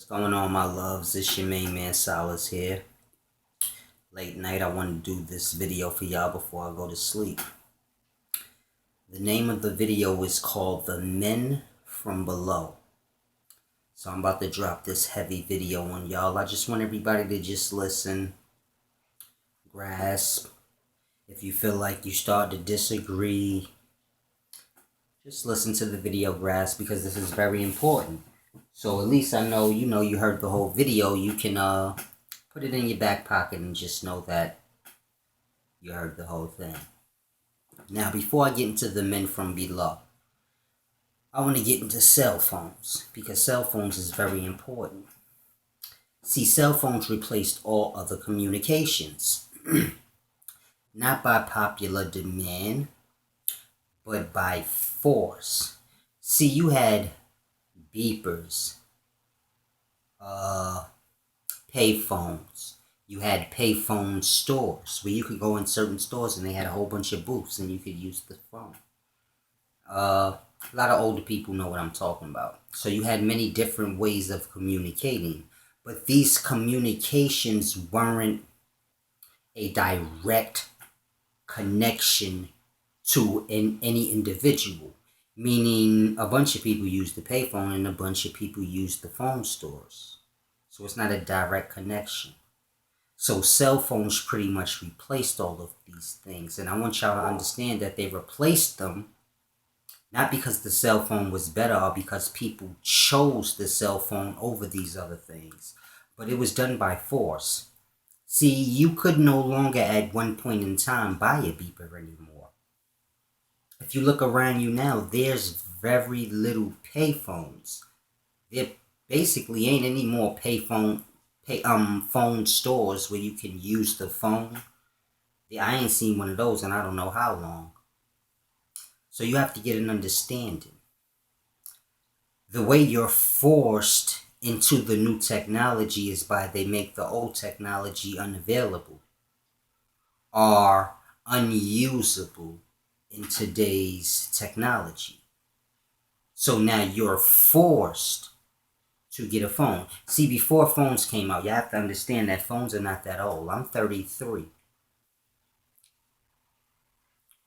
What's going on, my loves? It's your main man Solace here. Late night, I want to do this video for y'all before I go to sleep. The name of the video is called The Men From Below. So I'm about to drop this heavy video on y'all. I just want everybody to just listen, grasp. If you feel like you start to disagree, just listen to the video, grasp, because this is very important. So at least I know, you heard the whole video. You can put it in your back pocket and just know that you heard the whole thing. Now, before I get into the men from below, I want to get into cell phones, because cell phones is very important. See, cell phones replaced all other communications. Not by popular demand, but by force. See, you had beepers, payphones. You had payphone stores where you could go in certain stores and they had a whole bunch of booths and you could use the phone. A lot of older people know what I'm talking about. So you had many different ways of communicating, but these communications weren't a direct connection to any individual. Meaning a bunch of people use the payphone and a bunch of people use the phone stores. So it's not a direct connection. So cell phones pretty much replaced all of these things. And I want y'all to understand that they replaced them not because the cell phone was better or because people chose the cell phone over these other things, but it was done by force. See, you could no longer at one point in time buy a beeper anymore. If you look around you now, there's very little payphones. There basically ain't any more phone stores where you can use the phone. I ain't seen one of those in I don't know how long. So you have to get an understanding. The way you're forced into the new technology is by they make the old technology unavailable or unusable in today's technology. So now you're forced to get a phone. See, before phones came out, you have to understand that phones are not that old. I'm 33.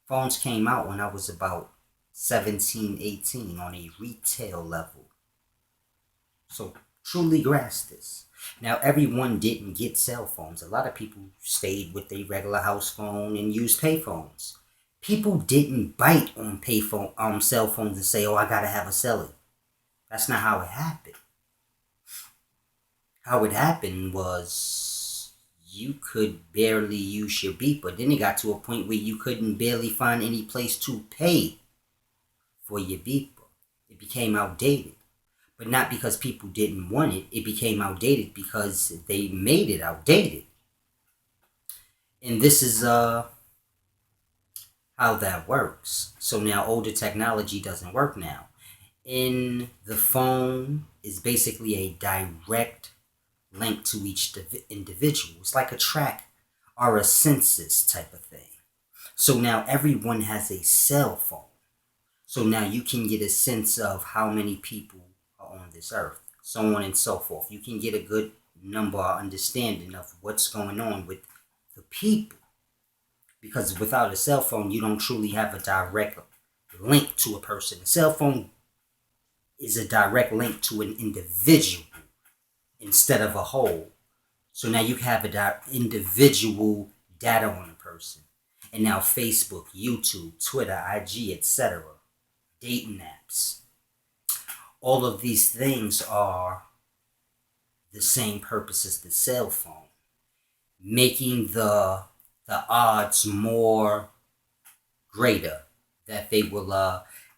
Phones came out when I was about 17, 18 on a retail level. So truly grasp this. Now, everyone didn't get cell phones. A lot of people stayed with their regular house phone and used payphones. People didn't bite on cell phones and say, "Oh, I gotta have a celly." That's not how it happened. How it happened was you could barely use your beeper. Then it got to a point where you couldn't barely find any place to pay for your beeper. It became outdated. But not because people didn't want it. It became outdated because they made it outdated. And this is how that works. So now older technology doesn't work now. In the phone is basically a direct link to each individual. It's like a track or a census type of thing. So now everyone has a cell phone. So now you can get a sense of how many people are on this earth, so on and so forth. You can get a good number or understanding of what's going on with the people. Because without a cell phone, you don't truly have a direct link to a person. A cell phone is a direct link to an individual instead of a whole. So now you have individual data on a person. And now Facebook, YouTube, Twitter, IG, etc., dating apps, all of these things are the same purpose as the cell phone, making the odds more greater that they will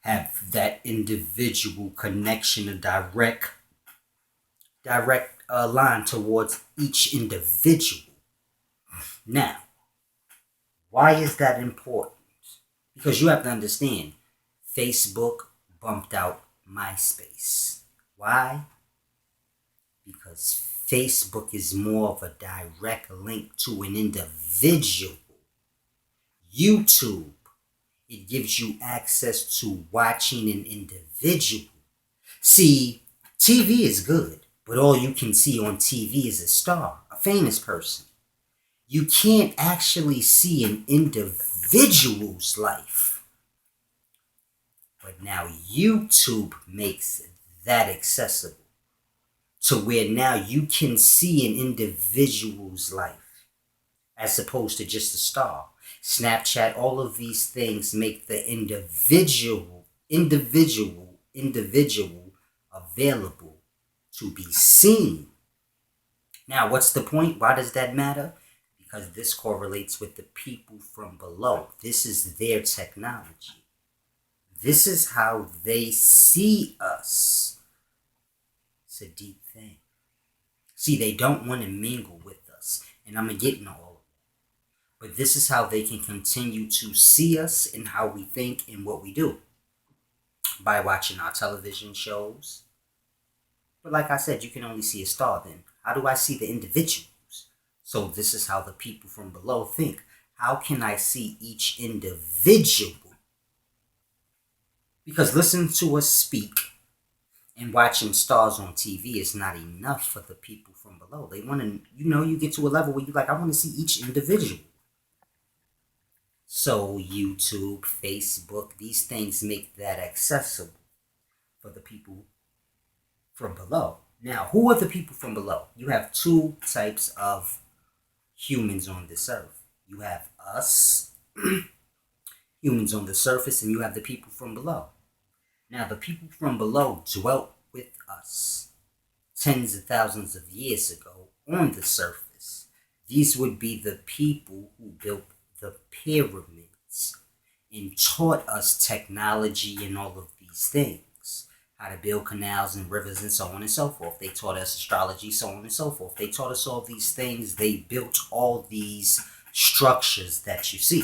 have that individual connection, a direct line towards each individual. Now, why is that important? Because you have to understand, Facebook bumped out MySpace. Why? Because Facebook is more of a direct link to an individual. YouTube, it gives you access to watching an individual. See, TV is good, but all you can see on TV is a star, a famous person. You can't actually see an individual's life. But now YouTube makes that accessible to where now you can see an individual's life as opposed to just a star. Snapchat, all of these things make the individual available to be seen. Now, what's the point? Why does that matter? Because this correlates with the people from below. This is their technology. This is how they see us. It's a deep thing. See, they don't want to mingle with us. And I'm going to get into all of that. But this is how they can continue to see us and how we think and what we do. By watching our television shows. But like I said, you can only see a star then. How do I see the individuals? So this is how the people from below think. How can I see each individual? Because listening to us speak and watching stars on TV is not enough for the people from below. They want to, you get to a level where you're like, I want to see each individual. So YouTube, Facebook, these things make that accessible for the people from below. Now, who are the people from below? You have two types of humans on this earth. You have us, humans on the surface, and you have the people from below. Now, the people from below dwelt with us tens of thousands of years ago on the surface. These would be the people who built the pyramids and taught us technology and all of these things. How to build canals and rivers and so on and so forth. They taught us astrology, so on and so forth. They taught us all these things. They built all these structures that you see.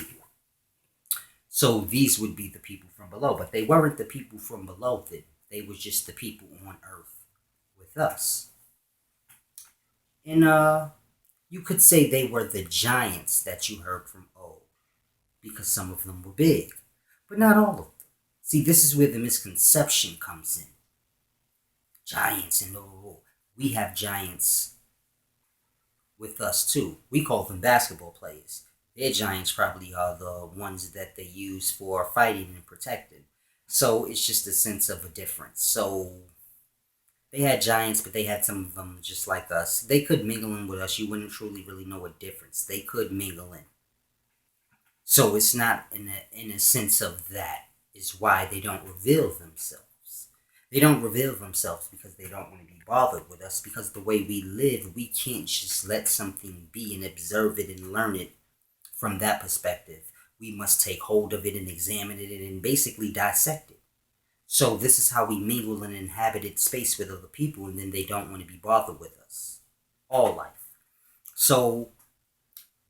So these would be the people from below. But they weren't the people from below. They were just the people on earth with us. And you could say they were the giants that you heard from old. Because some of them were big. But not all of them. See, this is where the misconception comes in. Giants and we have giants with us too. We call them basketball players. Their giants probably are the ones that they use for fighting and protecting. So it's just a sense of a difference. So they had giants, but they had some of them just like us. They could mingle in with us. You wouldn't truly really know a difference. They could mingle in. So it's not in a sense of that is why they don't reveal themselves. They don't reveal themselves because they don't want to be bothered with us. Because the way we live, we can't just let something be and observe it and learn it from that perspective. We must take hold of it and examine it and basically dissect it. So this is how we mingle in inhabited space with other people, and then they don't want to be bothered with us. All life. So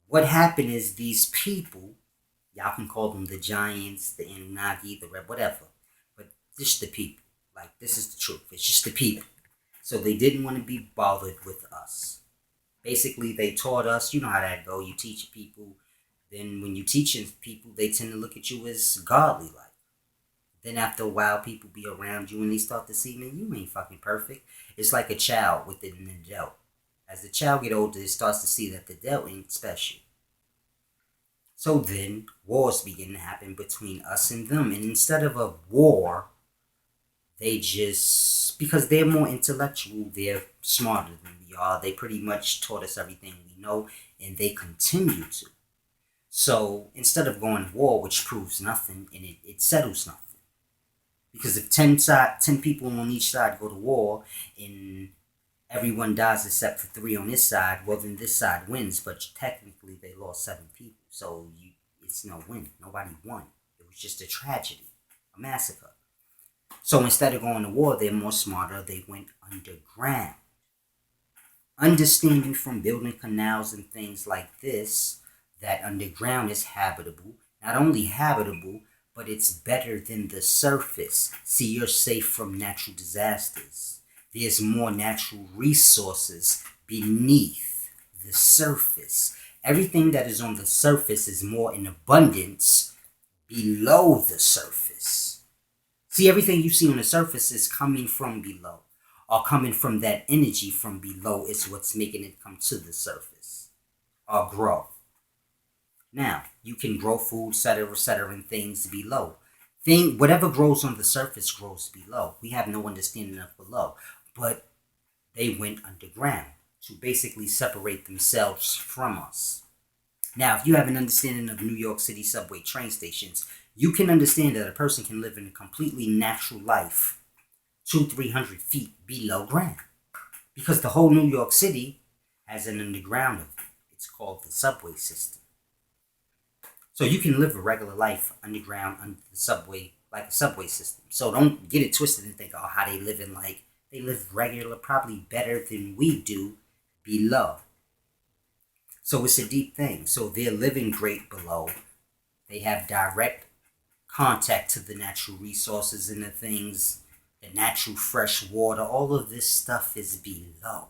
what happened is these people, y'all can call them the giants, the Anunnaki, the red, whatever. But just the people. Like, this is the truth. It's just the people. So they didn't want to be bothered with us. Basically, they taught us, you know how that go. You teach people. Then when you teaching people, they tend to look at you as godly like. Then after a while, people be around you and they start to see, man, you ain't fucking perfect. It's like a child within an adult. As the child get older, it starts to see that the adult ain't special. So then wars begin to happen between us and them. And instead of a war, they just, because they're more intellectual, they're smarter than we are. They pretty much taught us everything we know, and they continue to. So instead of going to war, which proves nothing, and it settles nothing. Because if 10 people on each side go to war, and everyone dies except for 3 on this side, well then this side wins, but technically they lost 7 people. So it's no win. Nobody won. It was just a tragedy, a massacre. So instead of going to war, they're more smarter. They went underground. Understanding from building canals and things like this, that underground is habitable. Not only habitable, but it's better than the surface. See, you're safe from natural disasters. There's more natural resources beneath the surface. Everything that is on the surface is more in abundance below the surface. See, everything you see on the surface is coming from below. are coming from that energy from below. Is what's making it come to the surface or grow. Now, you can grow food, etc., and things below. Whatever grows on the surface grows below. We have no understanding of below. But they went underground to basically separate themselves from us. Now, if you have an understanding of New York City subway train stations, you can understand that a person can live in a completely natural life 200-300 feet below ground. Because the whole New York City has an underground of it. It's called the subway system. So you can live a regular life underground under the subway, like a subway system. So don't get it twisted and think, oh, how they living like they live regular, probably better than we do below. So it's a deep thing. So they're living great below. They have direct contact to the natural resources and the things, the natural fresh water. All of this stuff is below.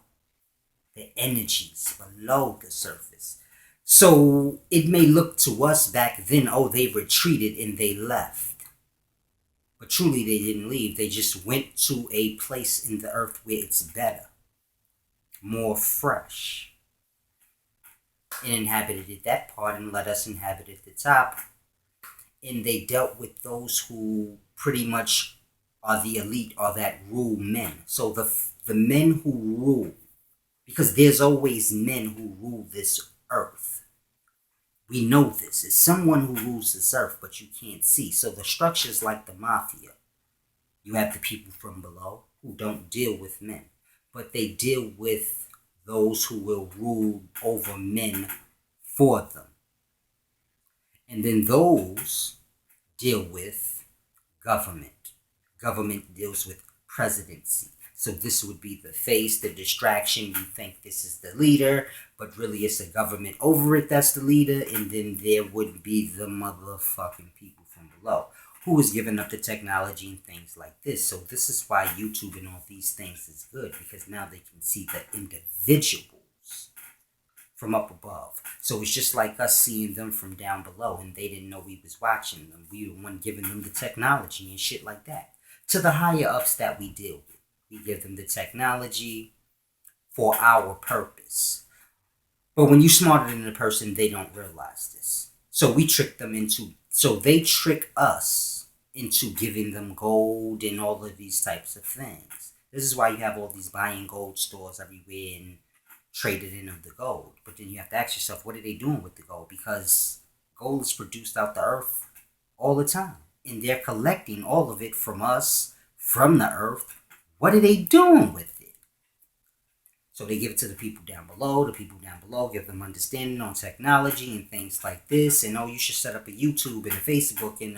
The energies below the surface. So it may look to us back then, oh, they retreated and they left. But truly they didn't leave. They just went to a place in the earth where it's better, more fresh, and inhabited that part and let us inhabit at the top. And they dealt with those who pretty much are the elite or that rule men. So the men who rule, because there's always men who rule this earth. We know this. It's someone who rules this earth, but you can't see. So the structure's like the mafia. You have the people from below who don't deal with men, but they deal with those who will rule over men for them. And then those deal with government. Government deals with presidency. So this would be the face, the distraction. You think this is the leader, but really it's a government over it that's the leader. And then there would be the motherfucking people from below who is giving up the technology and things like this. So this is why YouTube and all these things is good, because now they can see the individuals from up above. So it's just like us seeing them from down below, and they didn't know we was watching them. We were the one giving them the technology and shit like that. To the higher ups that we deal with. We give them the technology for our purpose. But when you're smarter than a person, they don't realize this. So we trick them they trick us into giving them gold and all of these types of things. This is why you have all these buying gold stores everywhere and traded in of the gold. But then you have to ask yourself, what are they doing with the gold? Because gold is produced out the earth all the time. And they're collecting all of it from us, from the earth. What are they doing with it? So they give it to the people down below. The people down below give them understanding on technology and things like this. And you should set up a YouTube and a Facebook and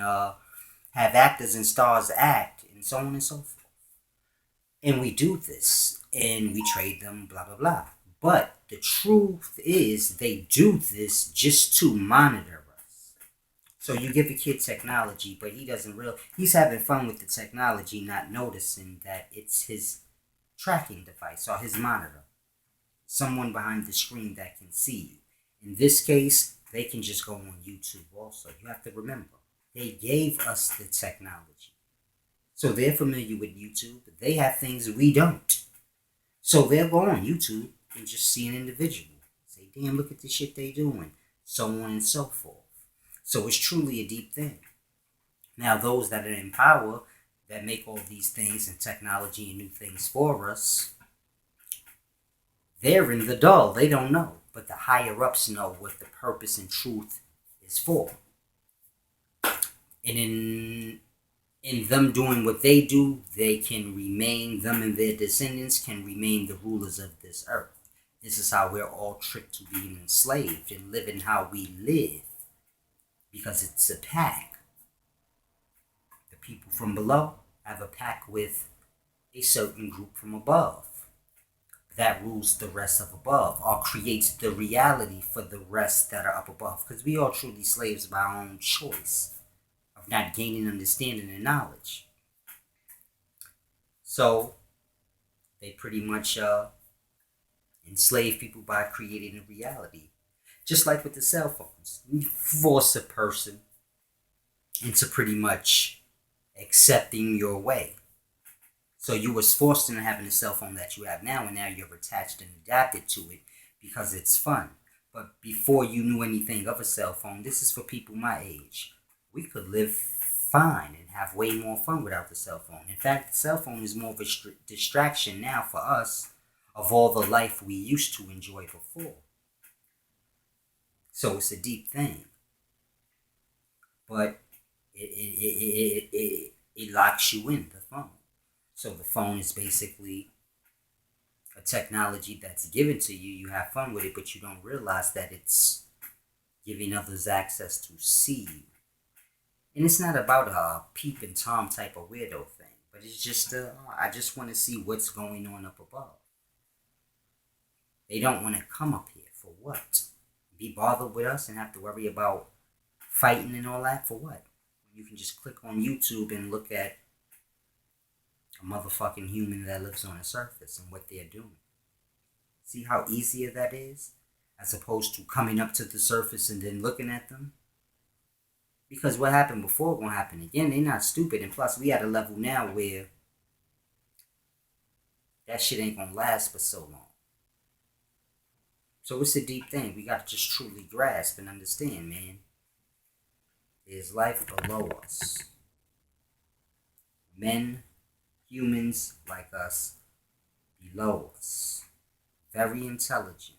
have actors and stars act and so on and so forth. And we do this and we trade them, blah, blah, blah. But the truth is they do this just to monitor us. So you give a kid technology, but he's having fun with the technology, not noticing that it's his tracking device or his monitor. Someone behind the screen that can see you. In this case, they can just go on YouTube also. You have to remember, they gave us the technology. So they're familiar with YouTube, but they have things we don't. So they'll go on YouTube and just see an individual. Say, damn, look at the shit they doing. So on and so forth. So it's truly a deep thing. Now, those that are in power, that make all these things and technology and new things for us, they're in the dull. They don't know. But the higher ups know what the purpose and truth is for. And in them doing what they do, they can remain, them and their descendants can remain the rulers of this earth. This is how we're all tricked to being enslaved and living how we live. Because it's a pack. The people from below have a pack with a certain group from above. That rules the rest of above, or creates the reality for the rest that are up above. Because we are truly slaves of our own choice, of not gaining understanding and knowledge. So, they pretty much enslave people by creating a reality. Just like with the cell phones. You force a person into pretty much accepting your way. So you was forced into having the cell phone that you have now, and now you're attached and adapted to it because it's fun. But before you knew anything of a cell phone, this is for people my age. We could live fine and have way more fun without the cell phone. In fact, the cell phone is more of a distraction now for us of all the life we used to enjoy before. So it's a deep thing. But it locks you in, the phone. So the phone is basically a technology that's given to you. You have fun with it, but you don't realize that it's giving others access to see you. And it's not about a peep and Tom type of weirdo thing, but it's just I just want to see what's going on up above. They don't want to come up here for what? Be bothered with us and have to worry about fighting and all that for what? You can just click on YouTube and look at a motherfucking human that lives on the surface and what they're doing. See how easier that is? As opposed to coming up to the surface and then looking at them. Because what happened before won't happen again. They're not stupid. And plus, we at a level now where that shit ain't gonna last for so long. So it's a deep thing. We gotta just truly grasp and understand, man. There's life below us. Men, humans like us, below us. Very intelligent.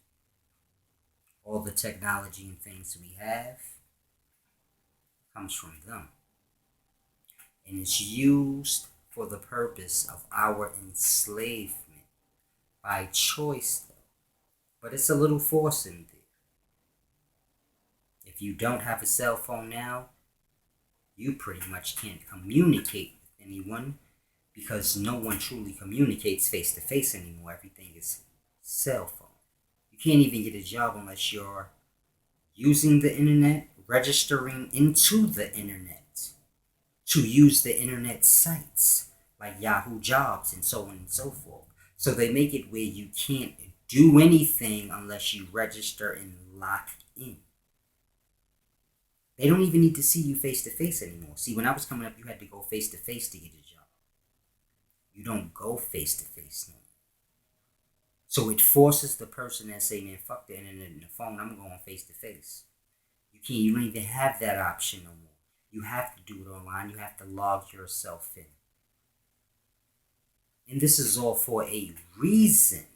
All the technology and things we have comes from them. And it's used for the purpose of our enslavement. By choice, though. But it's a little force in there. If you don't have a cell phone now, you pretty much can't communicate with anyone because no one truly communicates face to face anymore. Everything is cell phone. You can't even get a job unless you're using the internet, registering into the internet to use the internet sites like Yahoo Jobs and so on and so forth. So they make it where you can't do anything unless you register and lock in. They don't even need to see you face to face anymore. See, when I was coming up, you had to go face to face to get a job. You don't go face to face no more. So it forces the person that say, man, fuck the internet and the phone, I'm going face to face. You don't even have that option no more. You have to do it online. You have to log yourself in. And this is all for a reason.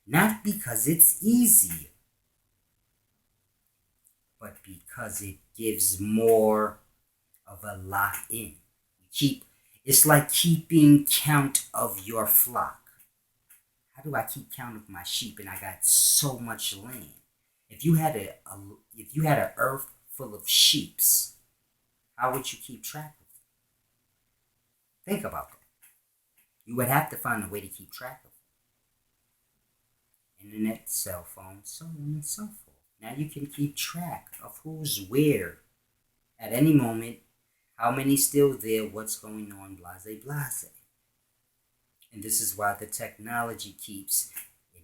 Not because it's easy, but because it gives more of a lock-in. It's like keeping count of your flock. How do I keep count of my sheep and I got so much land? If you had an earth full of sheeps, how would you keep track of them? Think about that. You would have to find a way to keep track of them. Internet, cell phone, so on and so forth. Now you can keep track of who's where at any moment, how many still there, what's going on, blase, blase. And this is why the technology keeps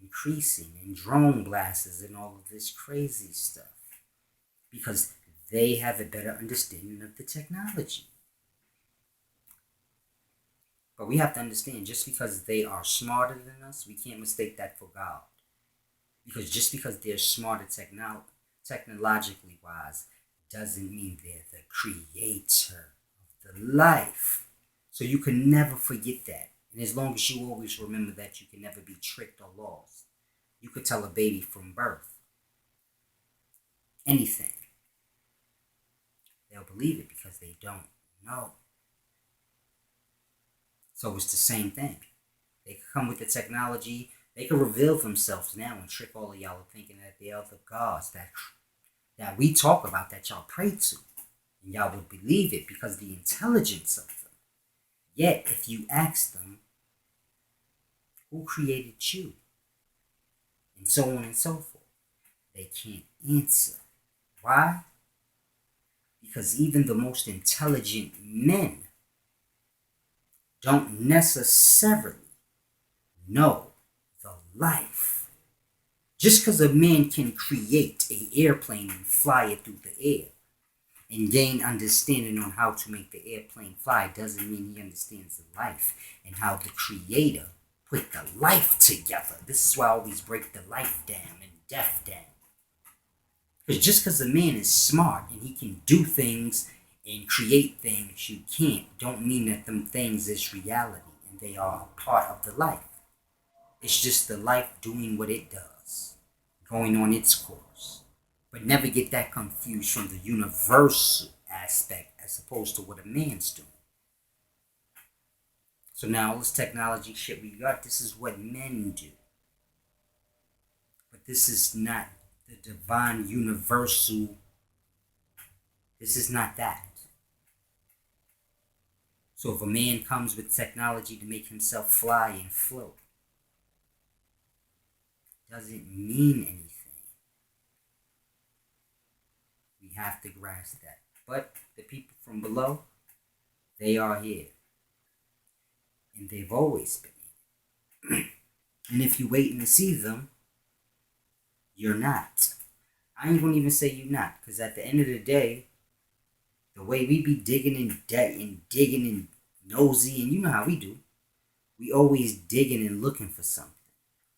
increasing and drone blasts and all of this crazy stuff. Because they have a better understanding of the technology. But we have to understand, just because they are smarter than us, we can't mistake that for God. Because just because they're smarter technologically wise, doesn't mean they're the creator of the life. So you can never forget that. And as long as you always remember that, you can never be tricked or lost. You could tell a baby from birth anything. They'll believe it because they don't know. So it's the same thing. They could come with the technology. They could reveal themselves now and trick all of y'all thinking that they are the gods that we talk about, that y'all pray to. And y'all would believe it because of the intelligence of them. Yet, if you ask them, who created you? And so on and so forth. They can't answer. Why? Because even the most intelligent men don't necessarily know the life. Just because a man can create an airplane and fly it through the air, and gain understanding on how to make the airplane fly doesn't mean he understands the life and how the creator put the life together. This is why I always break the life down and death down. Because just because a man is smart and he can do things and create things you can't, don't mean that them things is reality and they are a part of the life. It's just the life doing what it does, going on its course. But never get that confused from the universal aspect as opposed to what a man's doing. So now all this technology shit we got, this is what men do. But this is not the divine universal. This is not that. So if a man comes with technology to make himself fly and float, doesn't mean anything. We have to grasp that. But the people from below, they are here. And they've always been here. And if you're waiting to see them, you're not. I ain't gonna even say you're not, because at the end of the day, the way we be digging and digging and nosy, and you know how we do, we always digging and looking for something.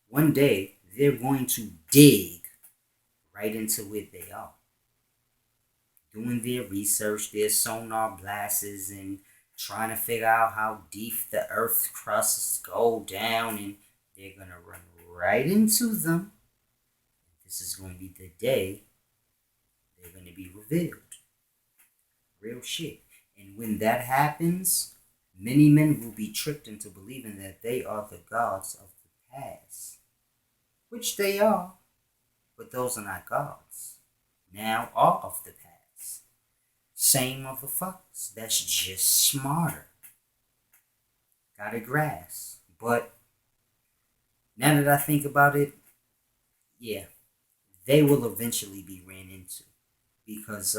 One day, they're going to dig right into where they are. Doing their research, their sonar blasts, and trying to figure out how deep the Earth's crusts go down, and they're going to run right into them. This is going to be the day they're going to be revealed. Real shit. And when that happens, many men will be tricked into believing that they are the gods of the past. Which they are. But those are not gods. Now are of the past. Same motherfuckers. That's just smarter. Gotta grasp. But now that I think about it, yeah, they will eventually be ran into. Because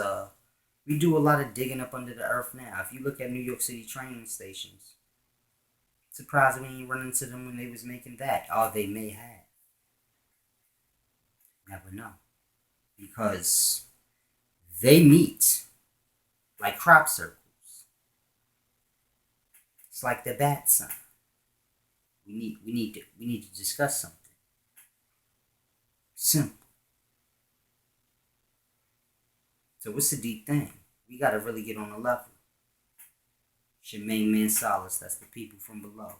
we do a lot of digging up under the earth now. If you look at New York City train stations, surprised when you run into them when they was making that. Or they may have. Never know. Because they meet like crop circles. It's like the bat sign. We need to discuss something. Simple. So what's the deep thing? We gotta really get on the level. It's your main man Solace. That's the people from below.